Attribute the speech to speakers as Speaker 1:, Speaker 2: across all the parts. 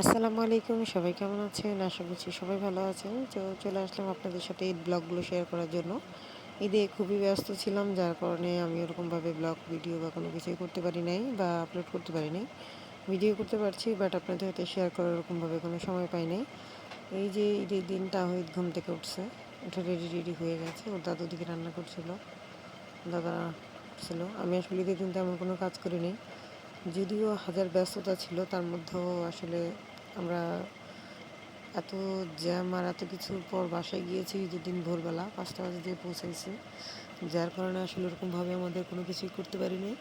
Speaker 1: আসসালামু আলাইকুম, সবাই কেমন আছেন? আশা করছি সবাই ভালো আছেন। তো চলে আসলাম আপনাদের সাথে ঈদ ব্লগগুলো শেয়ার করার জন্য। ঈদে খুবই ব্যস্ত ছিলাম, যার কারণে আমি ওরকমভাবে ব্লগ ভিডিও বা কোনো কিছুই করতে পারি নাই বা আপলোড করতে পারি নাই। ভিডিও করতে পারছি বাট আপনাদের সাথে শেয়ার করার ওরকমভাবে কোনো সময় পাই নাই। এই যে ঈদের দিন তাহিদ ঘুম থেকে উঠছে, উঠে রেডি হয়ে গেছে। ওর দাদু দিকে রান্না করছিল, দাদা ছিল। আমি আসলে ঈদের দিন তেমন কোনো কাজ করিনি, যদিও হাজার ব্যস্ততা ছিল, তার মধ্যেও আসলে আমরা এত জ্যাম আর এত কিছুর পর বাসায় গিয়েছি ঈদের দিন ভোরবেলা ৫টা বাজে দিয়ে পৌঁছাইছি, যার কারণে আসলে ওরকমভাবে আমাদের কোনো কিছুই করতে পারিনি।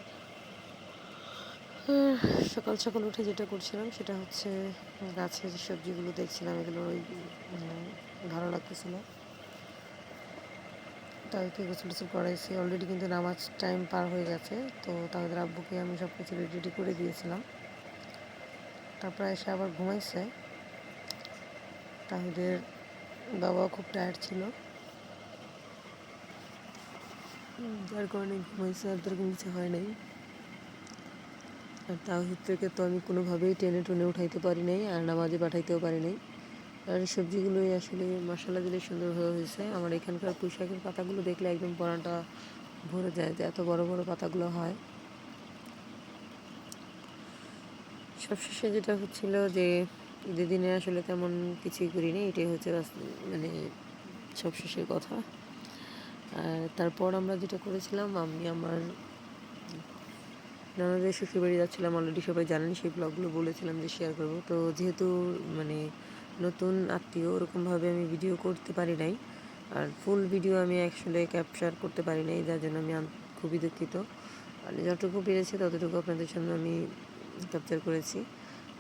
Speaker 1: সকাল সকাল উঠে যেটা করছিলাম সেটা হচ্ছে গাছের সবজিগুলো দেখছিলাম, এগুলো ওই ভালো লাগতেছিলো, তাদেরকে গোসল টোসল করাইছি অলরেডি, কিন্তু নামাজ টাইম পার হয়ে গেছে। তো তাদের আব্বুকে আমি সব কিছু রেডি করে দিয়েছিলাম, তারপর এসে আবার ঘুমাইছে। তাদের বাবাও খুব টায়ার্ড ছিল, যার কারণে ঘুমাইছে, আর এরকম কিছু হয় নাই। আর তাওহীদকে তো আমি কোনোভাবেই টেনে টুনে উঠাইতে পারি নাই, আর নামাজে পাঠাইতেও পারি নাই। আর সবজিগুলোই আসলে মশলা দিলে সুন্দরভাবে হয়েছে। আমার এখানকার পুঁইশাকের পাতাগুলো দেখলে একদম পরানটা ভরে যায়, যে এত বড় বড় পাতাগুলো হয়। সবশেষে যেটা হচ্ছিল যে ঈদের দিনে আসলে তেমন কিছুই করিনি, এটাই হচ্ছে মানে সবশেষের কথা। আর তারপর আমরা যেটা করেছিলাম, আমি আমার নানাদের শ্বশুরবাড়ি যাচ্ছিলাম, অলরেডি সবাই জানেন, সেই ব্লগগুলো বলেছিলাম যে শেয়ার করব। তো যেহেতু মানে নতুন আত্মীয়, ওরকমভাবে আমি ভিডিও করতে পারি নাই, আর ফুল ভিডিও আমি আসলে ক্যাপচার করতে পারি নাই, যার জন্য আমি খুবই দুঃখিত। আর যতটুকু পেরেছি ততটুকু আপনাদের জন্য আমি ক্যাপচার করেছি।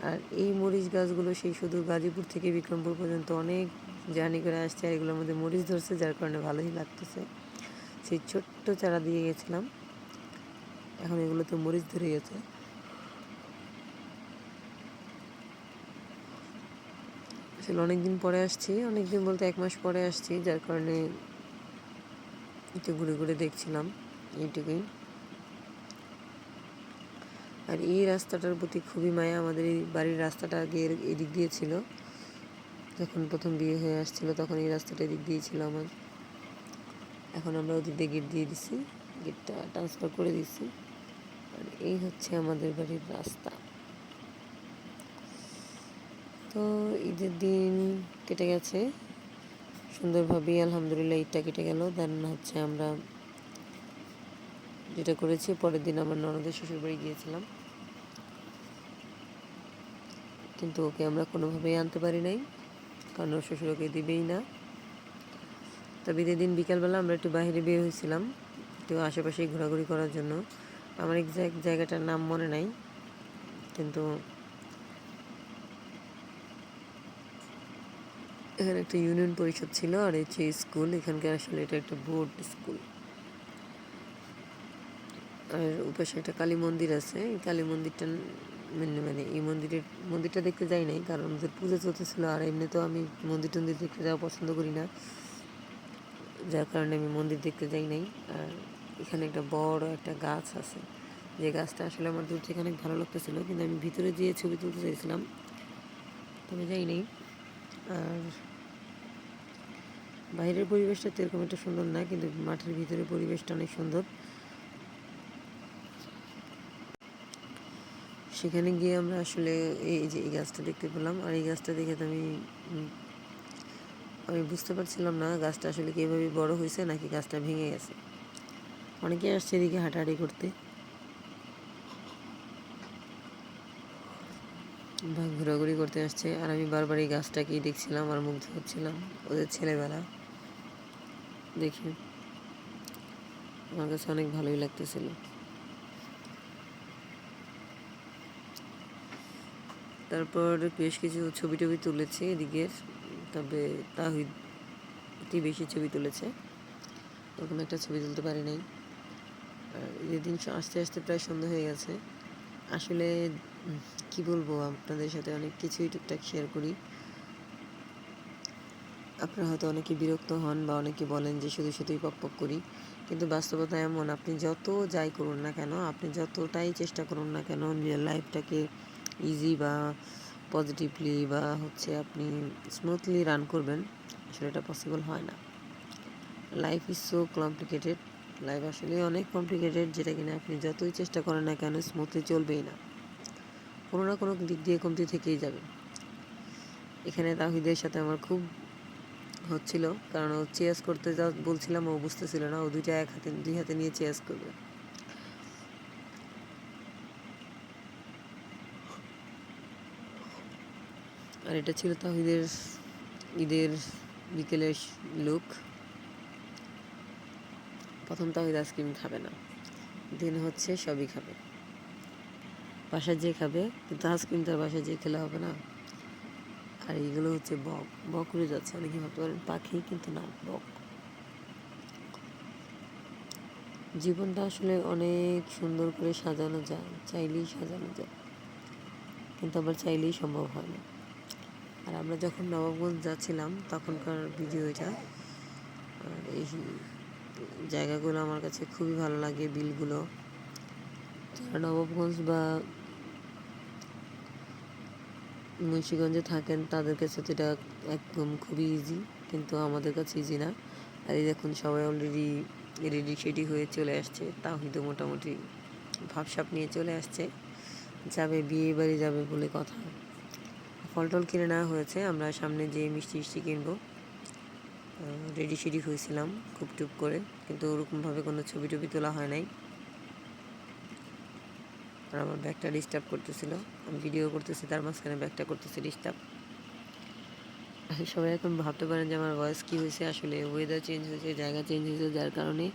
Speaker 1: আর এই মরিচ গাছগুলো সেই শুধু গাজীপুর থেকে বিক্রমপুর পর্যন্ত অনেক জার্নি করে আসছে, আর এগুলোর মধ্যে মরিচ ধরছে, যার কারণে ভালোই লাগতেছে। সেই ছোট্ট চারা দিয়ে গেছিলাম, এখন এগুলোতে মরিচ ধরে গেছে। আসলে অনেকদিন পরে আসছি, অনেকদিন বলতে 1 মাস পরে আসছি, যার কারণে একটু ঘুরে ঘুরে দেখছিলাম, এইটুকুই। আর এই রাস্তাটার প্রতি খুবই মায়া, আমাদের এই বাড়ির রাস্তাটা আগে এদিক দিয়ে ছিল, যখন প্রথম বিয়ে হয়ে আসছিল তখন এই রাস্তাটা এদিক দিয়ে ছিল আমার। এখন আমরা ওদিক দিয়ে গেট দিয়ে দিছি, গেটটা ট্রান্সফার করে দিছি। আর এই হচ্ছে আমাদের বাড়ির রাস্তা। তো ঈদের দিন কেটে গেছে সুন্দরভাবেই, আলহামদুলিল্লাহ ঈদটা কেটে গেল। দেন হচ্ছে আমরা যেটা করেছি, পরের দিন আমার ননদের শ্বশুরবাড়ি গিয়েছিলাম, কিন্তু ওকে আমরা কোনোভাবেই আনতে পারি নাই, কারণ ওর শ্বশুর ওকে দিবেই না। তবে ঈদের দিন বিকালবেলা আমরা একটু বাইরে বের হয়েছিলাম, একটু আশেপাশেই ঘোরাঘুরি করার জন্য। আমার এক্স্যাক্ট জায়গাটার নাম মনে নাই, কিন্তু এখানে একটা ইউনিয়ন পরিষদ ছিল, আর হচ্ছে স্কুল, এখানকার আসলে এটা একটা বোর্ড স্কুল। আর উপাশে একটা কালী মন্দির আছে, এই কালী মন্দিরটা মানে এই মন্দিরটা দেখতে যাই নাই, কারণ আমাদের পুজো চলতেছিল, আর এমনিতেও আমি মন্দির টন্দির দেখতে যাওয়া পছন্দ করি না, যার কারণে আমি মন্দির দেখতে যাই নাই। আর এখানে একটা বড় একটা গাছ আছে, যে গাছটা আসলে আমার দূর থেকে অনেক ভালো লাগতেছিল, কিন্তু আমি ভিতরে যেয়ে ছবি তুলতে চাইছিলাম, তবে যাই নাই। আর বাইরের পরিবেশটা তো এরকম একটা সুন্দর না, কিন্তু মাঠের ভিতরে পরিবেশটা অনেক সুন্দর। সেখানে গিয়ে আমরা আসলে এই যে এই গাছটা দেখতে পেলাম, আর এই গাছটা দেখে তো আমি বুঝতে পারছিলাম না গাছটা আসলে কীভাবে বড় হয়েছে, নাকি গাছটা ভেঙে গেছে। অনেকে আসছে এদিকে হাঁটাহাঁটি করতে বা ঘোরাঘুরি করতে আসছে, আর আমি বারবার এই গাছটাকেই দেখছিলাম আর মুগ্ধ হচ্ছিলাম। ওদের ছেলেবেলা দেখে আমার কাছে অনেক ভালোই লাগতেছিল। তারপর বেশ কিছু ছবি টবি তুলেছি এদিকের, তবে তাহিদই বেশি ছবি তুলেছে, ওরকম একটা ছবি তুলতে পারি নাই। আর ঈদের দিন আস্তে আস্তে প্রায় সন্ধ্যা হয়ে গেছে। আসলে কি বলবো, আপনাদের সাথে অনেক কিছুই টুকটাক শেয়ার করি, আপনারা হয়তো অনেকে বিরক্ত হন বা অনেকে বলেন যে শুধু শুধুই পক পক করি, কিন্তু বাস্তবতা এমন, আপনি যত যাই করুন না কেন, আপনি যতটাই চেষ্টা করুন না কেন নিজের লাইফটাকে ইজি বা পজিটিভলি বা হচ্ছে আপনি স্মুথলি রান করবেন, আসলে এটা পসিবল হয় না। Life is so complicated, life আসলে অনেক কমপ্লিকেটেড, যেটা কিনা আপনি যতই চেষ্টা করেন না কেন স্মুথলি চলবেই না, কোনো না কোনো দিক দিয়ে কমতি থেকেই যাবে। এখানে তাহিদের সাথে আমার খুব হচ্ছিল, কারণ ও চেয়ার্স করতে যা বলছিলাম ও বুঝতেছিল না, ও দুই হাতে নিয়ে চেয়ার্স করবে। আর এটা ছিল তাহিদের ঈদের বিকেলের লুক। প্রথম তাহিদ আইসক্রিম খাবে না, দিন হচ্ছে সবই খাবে, বাসায় যেয়ে খাবে, কিন্তু আইসক্রিম তার বাসায় যেয়ে খেলে হবে না। আর এইগুলো হচ্ছে বক, বক উড়ে যাচ্ছে, অনেকে ভাবতে পারেন পাখি, কিন্তু না, বক। জীবনটা আসলে অনেক সুন্দর করে সাজানো যায়, চাইলেই সাজানো যায়, কিন্তু আবার চাইলেই সম্ভব হয় না। আর আমরা যখন নবাবগঞ্জ যাচ্ছিলাম তখনকার ভিডিও এটা। এই জায়গাগুলো আমার কাছে খুবই ভালো লাগে, বিলগুলো। যারা নবাবগঞ্জ বা মুন্সিগঞ্জে থাকেন তাদের কাছে তো এটা একদম খুবই ইজি, কিন্তু আমাদের কাছে ইজি না। আর এই দেখুন সবাই অলরেডি রেডি শেডি হয়ে চলে আসছে, তাহিদও মোটামুটি ভাবসাপ নিয়ে চলে আসছে, যাবে বিয়ে বাড়ি যাবে বলে কথা। ফল টল কিনে নেওয়া হয়েছে, আমরা সামনে যেয়ে মিষ্টি মিষ্টি কিনবো। রেডি শেডি হয়েছিলাম খুব টুপ করে, কিন্তু ওরকমভাবে কোনো ছবি টবি তোলা হয় নাই। আর আমার ব্যাগটা ডিস্টার্ব করতেছিল, আমি ভিডিও করতেছি তার মাঝখানে ব্যাগটা করতেছি ডিস্টার্ব। সবাই এখন ভাবতে পারেন যে আমার ভয়েস কী হয়েছে, আসলে ওয়েদার চেঞ্জ হয়েছে, জায়গা চেঞ্জ হয়েছে, যার কারণে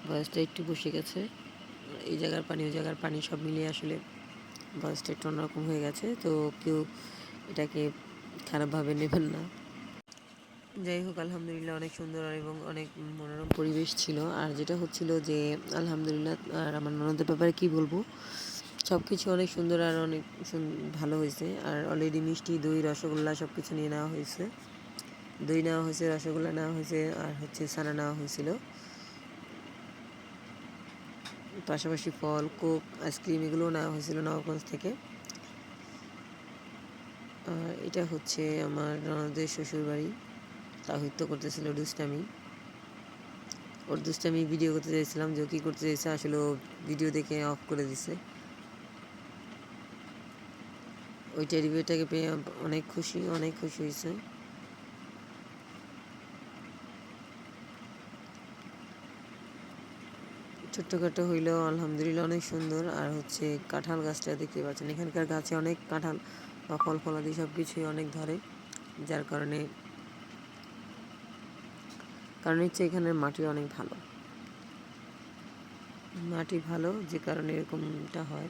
Speaker 1: ভয়েসটা একটু বসে গেছে। এই জায়গার পানি ওই জায়গার পানি সব মিলিয়ে আসলে ভয়েসটা একটু অন্যরকম হয়ে গেছে, তো কেউ এটাকে খারাপভাবে নেবেন না। যাই হোক, আলহামদুলিল্লাহ অনেক সুন্দর এবং অনেক মনোরম পরিবেশ ছিল। আর যেটা হচ্ছিল যে আলহামদুলিল্লাহ, আর আমার ননদের ব্যাপারে কী বলবো, সব কিছু অনেক সুন্দর আর অনেক ভালো হয়েছে। আর অলরেডি মিষ্টি, দই, রসগোল্লা সব কিছু নিয়ে নেওয়া হয়েছে। দই নেওয়া হয়েছে, রসগোল্লা নেওয়া হয়েছে, আর হচ্ছে ছানা নেওয়া হয়েছিল, পাশাপাশি ফল, কোক, আইসক্রিম এগুলোও নেওয়া হয়েছিল নবাবগঞ্জ থেকে। আর এটা হচ্ছে আমার ননদের শ্বশুরবাড়ি। তাহিদ তো করতেছিল দুষ্টামি, ওর দুষ্টামি ভিডিও করতে চাইছিলাম, যে কী করতে চাইছে, আসলে ও ভিডিও দেখে অফ করে দিছে। ওই টেডি বিয়ারটাকে পেয়ে অনেক খুশি, অনেক খুশি হয়েছে। ছোট্টখাটো হইলেও আলহামদুলিল্লাহ অনেক সুন্দর। আর হচ্ছে কাঁঠাল গাছটা দেখতে পাচ্ছেন, এখানকার গাছে অনেক কাঁঠাল বা ফল ফলাদি সব কিছুই অনেক ধরে, যার কারণে হচ্ছে এখানের মাটি অনেক ভালো, মাটি ভালো, যে কারণে এরকমটা হয়।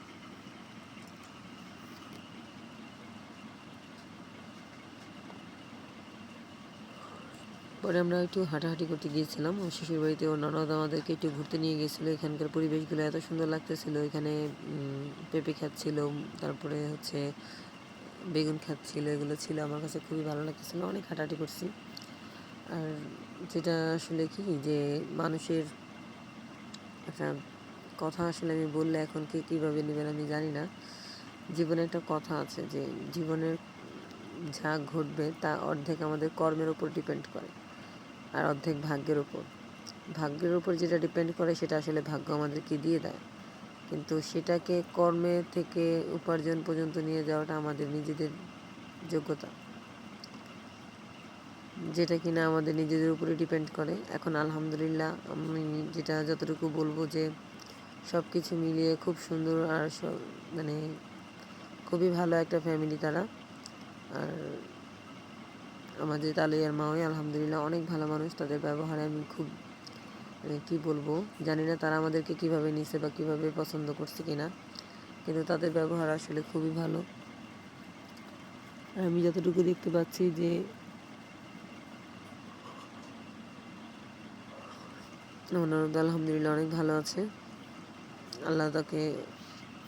Speaker 1: পরে আমরা একটু হাঁটাহাঁটি করতে গিয়েছিলাম ওর শ্বশুরবাড়িতে, ওর ননদ আমাদেরকে একটু ঘুরতে নিয়ে গিয়েছিলো। এখানকার পরিবেশগুলো এত সুন্দর লাগতেছিল, এখানে পেঁপে খাচ্ছিল, তারপরে হচ্ছে বেগুন খাচ্ছিল, এগুলো ছিল, আমার কাছে খুবই ভালো লাগতেছিলো। অনেক হাঁটাহাঁটি করছি। আর যেটা আসলে কি, যে মানুষের একটা কথা, আসলে আমি বললে এখন কে কীভাবে নেবেন আমি জানি না। জীবনে একটা কথা আছে যে জীবনের যা ঘটবে তা অর্ধেক আমাদের কর্মের ওপর ডিপেন্ড করে, আর অর্ধেক ভাগ্যের ওপর। ভাগ্যের ওপর যেটা ডিপেন্ড করে সেটা আসলে ভাগ্য আমাদেরকে দিয়ে দেয়, কিন্তু সেটাকে কর্মে থেকে উপার্জন পর্যন্ত নিয়ে যাওয়াটা আমাদের নিজেদের যোগ্যতা, যেটা কিনা আমাদের নিজেদের উপরে ডিপেন্ড করে। এখন আলহামদুলিল্লাহ আমি যেটা যতটুকু বলবো, যে সব কিছু মিলিয়ে খুব সুন্দর, আর সব মানে খুবই ভালো একটা ফ্যামিলি তারা। আর আমাদের তালিয়ার মাও আলহামদুলিল্লাহ অনেক ভালো মানুষ, তাদের ব্যবহারে আমি খুব কী বলবো জানি না, তারা আমাদেরকে কীভাবে নিছে বা কীভাবে পছন্দ করছে কিনা, কিন্তু তাদের ব্যবহার আসলে খুবই ভালো। আর আমি যতটুকু দেখতে পাচ্ছি যে ননদ আলহামদুলিল্লাহ অনেক ভালো আছে, আল্লাহ তাকে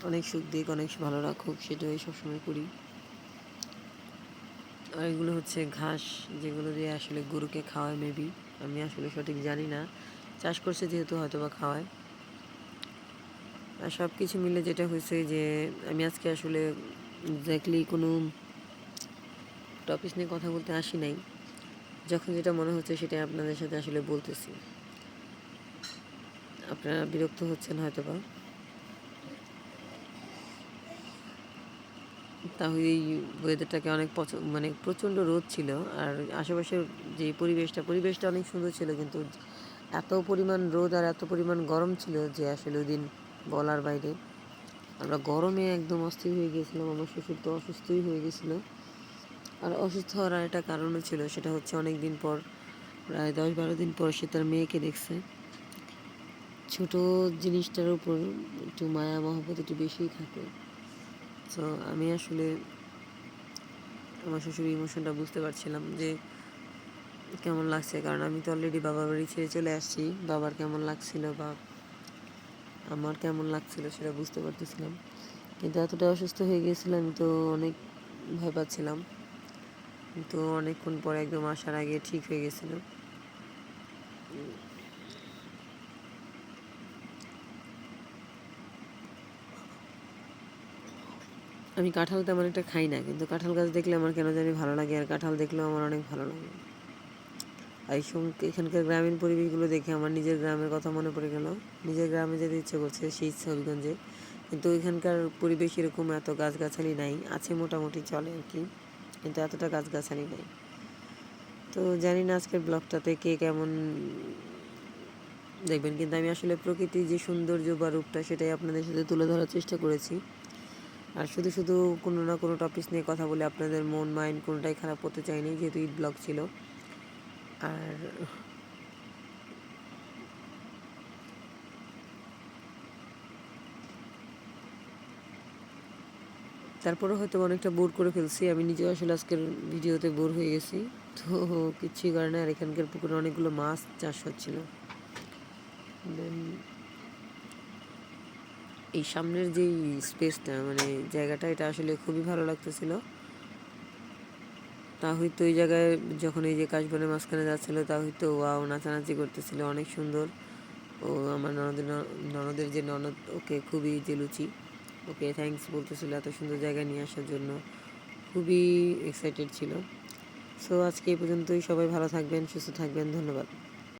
Speaker 1: অনেক সুখ দিক, অনেক ভালো রাখুক, সেটাই সবসময় করি। আর এগুলো হচ্ছে ঘাস, যেগুলো দিয়ে আসলে গরুকে খাওয়ায় মেবি, আমি আসলে সঠিক জানি না, চাষ করছে যেহেতু হয়তো বা খাওয়ায়। আর সব কিছু মিলে যেটা হয়েছে যে আমি আজকে আসলে এক্স্যাক্টলি কোনো টপিক নিয়ে কথা বলতে আসি নাই, যখন যেটা মনে হচ্ছে সেটাই আপনাদের সাথে আসলে বলতেছি। আপনারা বিরক্ত হচ্ছেন হয়তো বা, তাহলে এই ওয়েদারটাকে অনেক মানে প্রচণ্ড রোদ ছিল, আর আশেপাশের যে পরিবেশটা অনেক সুন্দর ছিল, কিন্তু এত পরিমাণ রোদ আর এত পরিমাণ গরম ছিল যে আসলে ওই দিন বলার বাইরে। আমরা গরমে একদম অস্থির হয়ে গিয়েছিলাম, আমার শ্বশুর তো অসুস্থই হয়ে গেছিলো। আর অসুস্থ হওয়ার একটা কারণও ছিল, সেটা হচ্ছে অনেক দিন পর, প্রায় 10-12 দিন পর সে তার মেয়েকে দেখছে। ছোট জিনিসটার উপর একটু মায়া মহব্বত একটু বেশিই থাকে। তো আমি আসলে আমার শ্বশুর ইমোশনটা বুঝতে পারছিলাম যে কেমন লাগছে, কারণ আমি তো অলরেডি বাবার বাড়ি ছেড়ে চলে আসছি। বাবার কেমন লাগছিল বা আমার কেমন লাগছিল সেটা বুঝতে পারতেছিলাম, কিন্তু এতটা অসুস্থ হয়ে গিয়েছিলাম, আমি তো অনেক ভয় পাচ্ছিলাম। কিন্তু অনেকক্ষণ পরে একদম আসার আগে ঠিক হয়ে গেছিল। আমি কাঁঠাল তেমন একটা খাই না, কিন্তু কাঁঠাল গাছ দেখলে আমার কেন জানি ভালো লাগে, আর কাঁঠাল দেখলেও আমার অনেক ভালো লাগে। আর এখানকার গ্রামীণ পরিবেশগুলো দেখে আমার নিজের গ্রামের কথা মনে পড়ে গেল। নিজের গ্রামে যেতে ইচ্ছে করছে, সেই হবিগঞ্জে, কিন্তু এখানকার পরিবেশ এরকম এত গাছগাছালি নাই, আছে মোটামুটি চলে আর কি, কিন্তু এতটা গাছগাছালি নাই। তো জানি না আজকের ব্লগটাতে কে কেমন দেখবেন, কিন্তু আমি আসলে প্রকৃতির যে সৌন্দর্য বা রূপটা সেটাই আপনাদের সাথে তুলে ধরার চেষ্টা করেছি। আর শুধু শুধু কোনো না কোনো টপিক নিয়ে কথা বলে আপনাদের মন মাইন্ড কোনোটাই খারাপ করতে চাইনি, যেহেতু ঈদ ব্লগ ছিল। আর তারপরে হয়তো অনেকটা বোর করে ফেলছি, আমি নিজেও আসলে আজকের ভিডিওতে বোর হয়ে গেছি। তো কিছুই কারণে, আর এখানকার পুকুরে অনেকগুলো মাছ চাষ হচ্ছিল। দেন এই সামনের যেই স্পেসটা, মানে জায়গাটা, এটা আসলে খুবই ভালো লাগতেছিল। তা হয়তো ওই জায়গায় যখন এই যে কাশবনের মাঝখানে যাচ্ছিলো, তা হয়তো ওয়াও নাচানাচি করতেছিল, অনেক সুন্দর। ও আমার ননদের যে ননদ, ওকে খুবই জেলুচি, ওকে থ্যাঙ্কস বলতেছিল এত সুন্দর জায়গায় নিয়ে আসার জন্য, খুবই এক্সাইটেড ছিল। সো আজকে এই পর্যন্তই, সবাই ভালো থাকবেন, সুস্থ থাকবেন, ধন্যবাদ।